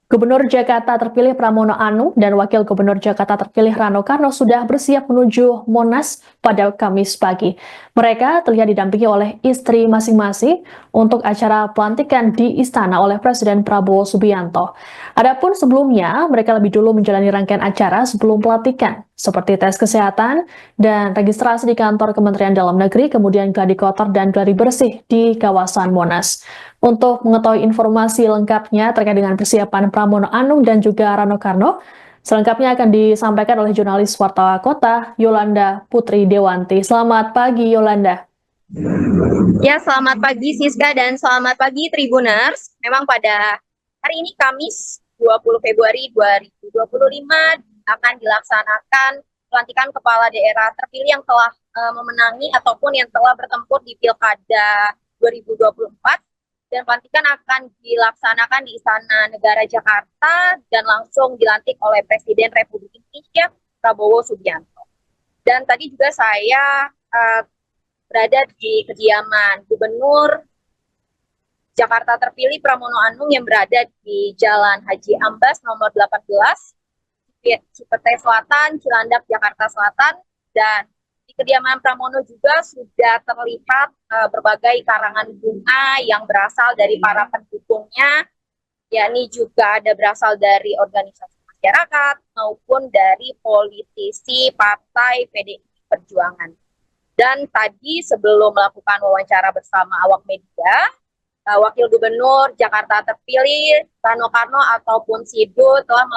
Gubernur Jakarta terpilih Pramono Anung dan Wakil Gubernur Jakarta terpilih Rano Karno sudah bersiap menuju Monas pada Kamis pagi. Mereka terlihat didampingi oleh istri masing-masing untuk acara pelantikan di istana oleh Presiden Prabowo Subianto. Adapun sebelumnya, mereka lebih dulu menjalani rangkaian acara sebelum pelantikan, seperti tes kesehatan dan registrasi di kantor Kementerian Dalam Negeri, kemudian gladi kotor dan gladi bersih di kawasan Monas. Untuk mengetahui informasi lengkapnya terkait dengan persiapan Pramono Anung dan juga Rano Karno, selengkapnya akan disampaikan oleh jurnalis Warta Kota, Yolanda Putri Dewanti. Selamat pagi, Yolanda. Ya, selamat pagi Siska dan selamat pagi Tribuners. Memang pada hari ini Kamis 20 Februari 2025 akan dilaksanakan pelantikan kepala daerah terpilih yang telah memenangi ataupun yang telah bertempur di Pilkada 2024, dan pelantikan akan dilaksanakan di Istana Negara Jakarta dan langsung dilantik oleh Presiden Republik Indonesia Prabowo Subianto. Dan tadi juga saya berada di kediaman Gubernur Jakarta terpilih Pramono Anung yang berada di Jalan Haji Ambas nomor 18, Cipete Selatan, Cilandak, Jakarta Selatan. Dan di kediaman Pramono juga sudah terlihat berbagai karangan bunga yang berasal dari para pendukungnya, yakni juga ada berasal dari organisasi masyarakat maupun dari politisi Partai PDI Perjuangan. Dan tadi sebelum melakukan wawancara bersama awak media, Wakil Gubernur Jakarta terpilih Rano Karno ataupun Sido telah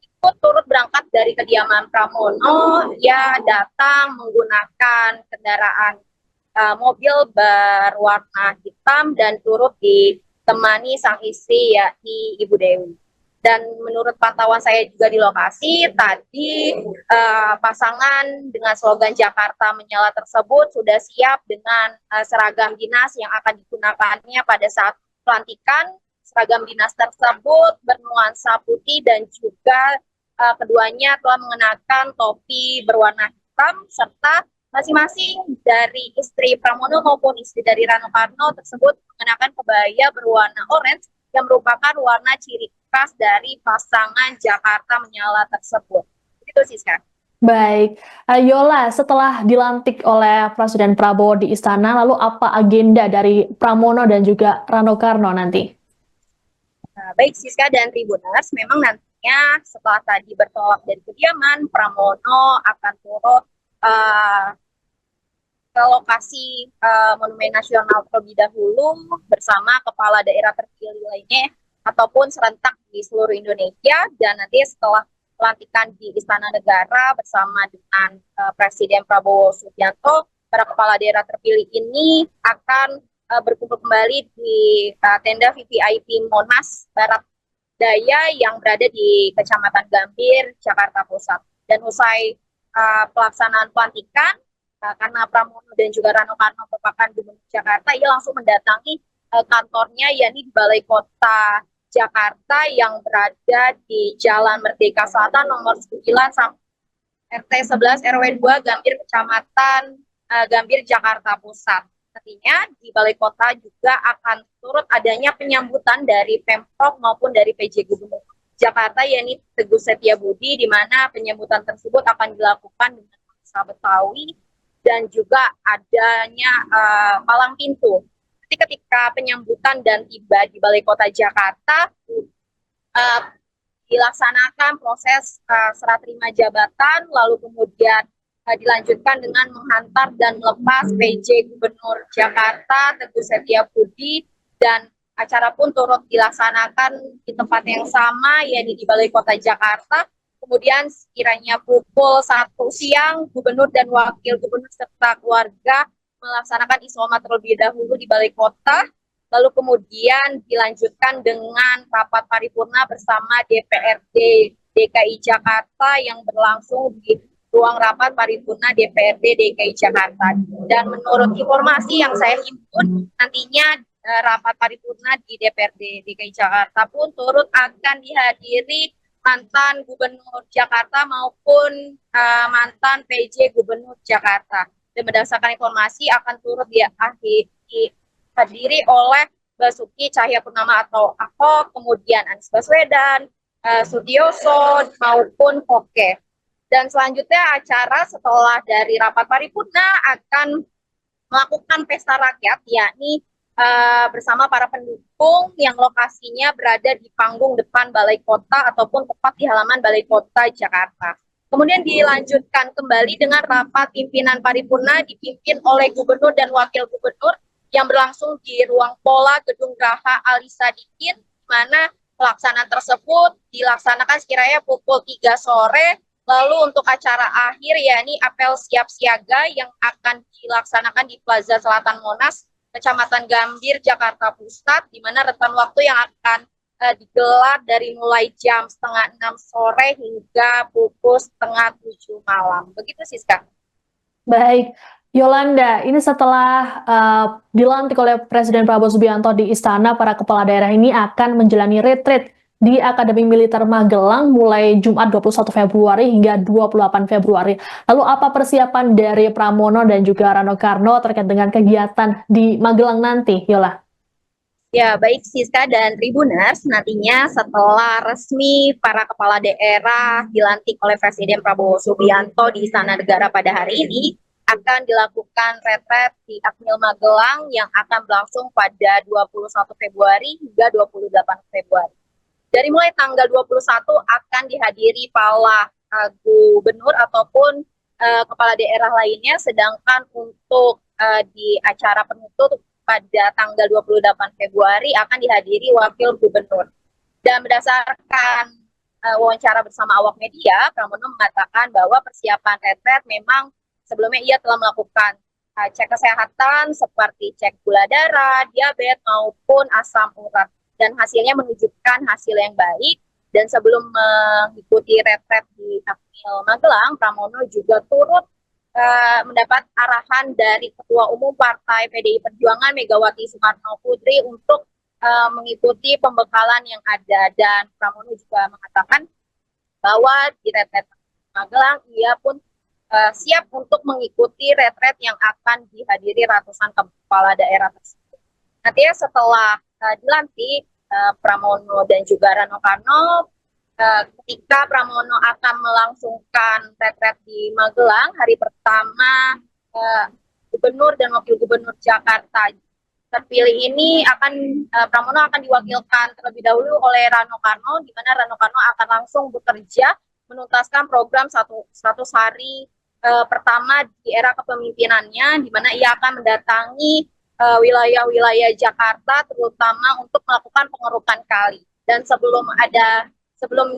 ikut turut berangkat dari kediaman Pramono. Ia datang menggunakan kendaraan mobil berwarna hitam dan turut ditemani sang istri yakni Ibu Dewi. Dan menurut pantauan saya juga di lokasi, tadi pasangan dengan slogan Jakarta Menyala tersebut sudah siap dengan seragam dinas yang akan digunakannya pada saat pelantikan. Seragam dinas tersebut bernuansa putih dan juga keduanya telah mengenakan topi berwarna hitam, serta masing-masing dari istri Pramono maupun istri dari Rano Karno tersebut mengenakan kebaya berwarna orange yang merupakan warna ciri khas dari pasangan Jakarta Menyala tersebut. Itu sih, Siska. Baik, Yola, setelah dilantik oleh Presiden Prabowo di istana, lalu apa agenda dari Pramono dan juga Rano Karno nanti? Baik Siska dan Tribuners, memang nantinya setelah tadi bertolak dari kediaman, Pramono akan turut ke lokasi Monumen Nasional terlebih dahulu bersama kepala daerah terpilih lainnya ataupun serentak di seluruh Indonesia. Dan nanti setelah pelantikan di Istana Negara bersama dengan Presiden Prabowo Subianto, para kepala daerah terpilih ini akan berkumpul kembali di tenda VVIP Monas Barat Daya yang berada di Kecamatan Gambir, Jakarta Pusat. Dan usai pelaksanaan pelantikan, karena Pramono dan juga Rano Karno merupakan Gubernur Jakarta, ia langsung mendatangi kantornya, yakni di Balai Kota Jakarta yang berada di Jalan Merdeka Selatan nomor 9 RT 11 RW 2 Gambir, Kecamatan Gambir, Jakarta Pusat. Nantinya di Balai Kota juga akan turut adanya penyambutan dari Pemprov maupun dari PJ Gubernur Jakarta, yakni Teguh Setiabudi, di mana penyambutan tersebut akan dilakukan dengan bahasa Betawi dan juga adanya palang pintu. Jadi ketika penyambutan dan tiba di Balai Kota Jakarta, dilaksanakan proses serah terima jabatan, lalu kemudian dilanjutkan dengan menghantar dan melepas PJ Gubernur Jakarta Teguh Setiabudi, dan acara pun turut dilaksanakan di tempat yang sama, yaitu di Balai Kota Jakarta. Kemudian sekiranya pukul 1 siang, Gubernur dan Wakil Gubernur serta keluarga melaksanakan isoman terlebih dahulu di Balai Kota. Lalu kemudian dilanjutkan dengan rapat paripurna bersama DPRD DKI Jakarta yang berlangsung di ruang rapat paripurna DPRD DKI Jakarta. Dan menurut informasi yang saya himpun, nantinya rapat paripurna di DPRD DKI Jakarta pun turut akan dihadiri mantan Gubernur Jakarta maupun mantan PJ Gubernur Jakarta. Dan berdasarkan informasi akan turut dihadiri oleh Basuki Cahayapurnama atau Ahok, kemudian Anies Baswedan, Sutioso, maupun Oke. Dan selanjutnya acara setelah dari rapat paripurna akan melakukan pesta rakyat, yakni bersama para pendukung yang lokasinya berada di panggung depan Balai Kota ataupun tepat di halaman Balai Kota Jakarta. Kemudian dilanjutkan kembali dengan rapat pimpinan paripurna dipimpin oleh Gubernur dan Wakil Gubernur yang berlangsung di ruang Pola Gedung Graha Ali Sadikin, di mana pelaksanaan tersebut dilaksanakan sekiranya pukul 3 sore. Lalu untuk acara akhir yakni apel siap siaga yang akan dilaksanakan di Plaza Selatan Monas, Kecamatan Gambir, Jakarta Pusat, di mana rentan waktu yang akan digelar dari mulai jam 5:30 sore hingga pukul 6:30 malam. Begitu, Siska. Baik, Yolanda, ini setelah dilantik oleh Presiden Prabowo Subianto di Istana, para kepala daerah ini akan menjalani retreat di Akademi Militer Magelang mulai Jumat 21 Februari hingga 28 Februari. Lalu apa persiapan dari Pramono dan juga Rano Karno terkait dengan kegiatan di Magelang nanti, Yola? Ya, baik Siska dan Tribuners, nantinya setelah resmi para kepala daerah dilantik oleh Presiden Prabowo Subianto di Istana Negara pada hari ini, akan dilakukan retret di Akmil Magelang yang akan berlangsung pada 21 Februari hingga 28 Februari. Dari mulai tanggal 21 akan dihadiri para gubernur ataupun kepala daerah lainnya, sedangkan untuk di acara penutup pada tanggal 28 Februari akan dihadiri wakil gubernur. Dan berdasarkan wawancara bersama awak media, Pramono mengatakan bahwa persiapan retret memang sebelumnya ia telah melakukan cek kesehatan seperti cek gula darah, diabetes maupun asam urat. Dan hasilnya menunjukkan hasil yang baik. Dan sebelum mengikuti retret di Akmil Magelang, Pramono juga turut mendapat arahan dari Ketua Umum Partai PDI Perjuangan Megawati Soekarno Putri untuk mengikuti pembekalan yang ada. Dan Pramono juga mengatakan bahwa di retret Magelang ia pun siap untuk mengikuti retret yang akan dihadiri ratusan kepala daerah tersebut. Nantinya setelah dilantik Pramono dan juga Rano Karno, ketika Pramono akan melangsungkan retret di Magelang, hari pertama Gubernur dan Wakil Gubernur Jakarta terpilih ini Pramono akan diwakilkan terlebih dahulu oleh Rano Karno, di mana Rano Karno akan langsung bekerja menuntaskan program 100 hari pertama di era kepemimpinannya, di mana ia akan mendatangi wilayah-wilayah Jakarta terutama untuk melakukan pengerukan kali. Dan sebelum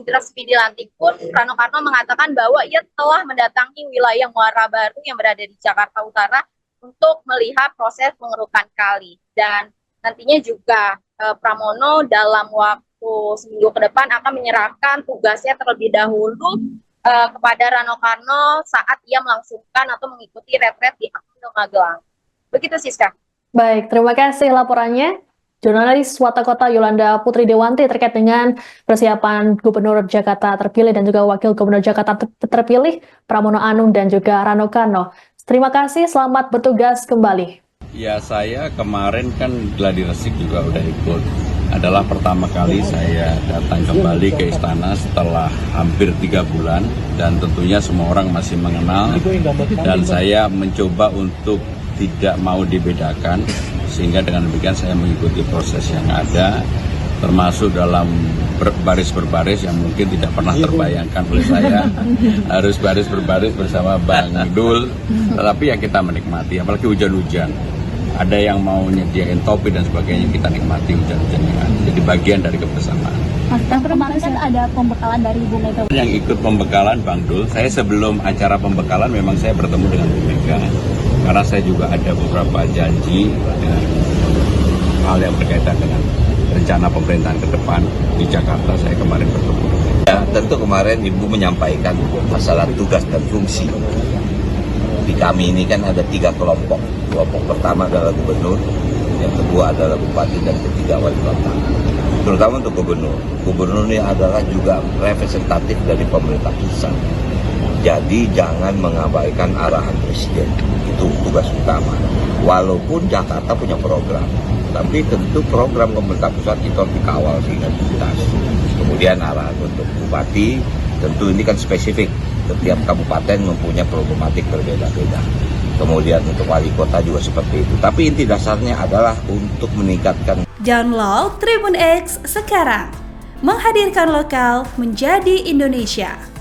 resmi dilantik pun, Rano Karno mengatakan bahwa ia telah mendatangi wilayah Muara Baru yang berada di Jakarta Utara untuk melihat proses pengerukan kali. Dan nantinya juga Pramono dalam waktu seminggu ke depan akan menyerahkan tugasnya terlebih dahulu kepada Rano Karno saat ia melangsungkan atau mengikuti retret di Akmil Magelang. Begitu, Siska. Baik, terima kasih laporannya. Jurnalis Wata Kota Yolanda Putri Dewanti terkait dengan persiapan Gubernur Jakarta terpilih dan juga Wakil Gubernur Jakarta terpilih Pramono Anung dan juga Rano Karno. Terima kasih, selamat bertugas kembali. Ya, saya kemarin kan gladi resik juga udah ikut. Adalah pertama kali saya datang kembali ke istana setelah hampir 3 bulan dan tentunya semua orang masih mengenal dan saya mencoba untuk tidak mau dibedakan, sehingga dengan demikian saya mengikuti proses yang ada, termasuk dalam baris berbaris yang mungkin tidak pernah terbayangkan oleh saya, harus baris berbaris bersama Bang Dul, tetapi ya kita menikmati, apalagi hujan-hujan. Ada yang mau nyediain topi dan sebagainya, kita nikmati hujan-hujan yang ada, jadi bagian dari kebersamaan. Mas, kemarin kan ada pembekalan dari Bu Mega. Yang ikut pembekalan Bang Dul, saya sebelum acara pembekalan memang saya bertemu dengan Bu Mega, karena saya juga ada beberapa janji dengan hal yang berkaitan dengan rencana pemerintahan ke depan di Jakarta. Saya kemarin bertemu. Ya, tentu kemarin Ibu menyampaikan masalah tugas dan fungsi. Di kami ini kan ada 3 kelompok. Kelompok pertama adalah gubernur, yang kedua adalah bupati, dan ketiga wali kota. Terutama untuk gubernur. Gubernur ini adalah juga representatif dari pemerintah pusat. Jadi jangan mengabaikan arahan presiden. Itu tugas utama. Walaupun Jakarta punya program, tapi tentu program pemerintah pusat itu harus dikawal sehingga tuntas. Kemudian arahan untuk bupati, tentu ini kan spesifik, setiap kabupaten mempunyai problematik berbeda-beda. Kemudian untuk wali kota juga seperti itu. Tapi inti dasarnya adalah untuk meningkatkan. Download Tribun X sekarang, menghadirkan lokal menjadi Indonesia.